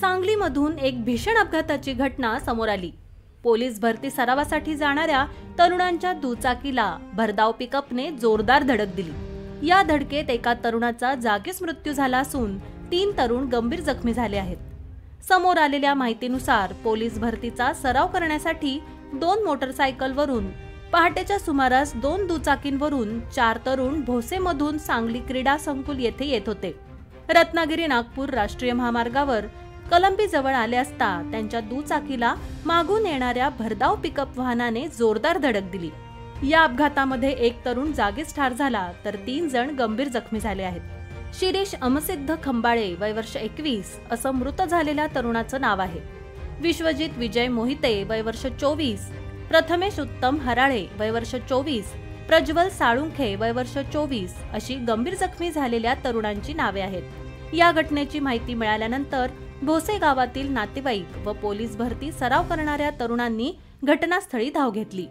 सांगलीमधून एक भीषण अपघाताची घटना समोर आली। पोलीस भरती सरावासाठी जाणाऱ्या तरुणांच्या दुचाकीला भरधाव पिकअपने जोरदार धडक दिली। या धडकेत एका तरुणाचा जागीच मृत्यू झाला असून 3 तरुण गंभीर जखमी झाले आहेत। समोर आलेल्या माहितीनुसार पोलीस भरतीचा सराव करण्यासाठी 2 मोटरसायकलवरून पहाटेच्या सुमारास 2 दुचाकींवरून 4 तरुण भोसेमधून सांगली क्रीडा संकुल येथे येत होते। रत्नागिरी नागपूर राष्ट्रीय महामार्गावर कलंबी जवळ आले असता त्यांच्या दुचाकीला मागून येणाऱ्या भरधाव पिकअप वाहनाने जोरदार धडक दिली। या अपघातामध्ये एक तरुण जागीच ठार झाला तर 3 जण गंभीर जखमी झाले आहेत। शिरीष अमसिद्ध खंबाळे वय वर्ष 21 असं मृत झालेल्या तरुणाचं नाव आहे। विश्वजित विजय मोहिते वय वर्ष 24, प्रथमेश उत्तम हराळे वय वर्ष 24, प्रज्वल साळुंखे वय वर्ष 24 अशी गंभीर जखमी झालेल्या तरुणांची नावे आहेत। या घटनेची माहिती मिळाल्यानंतर भोसे गावातील नातेवाईक व पोलीस भरती सराव करणाऱ्या तरुणांनी घटनास्थळी धाव घेतली।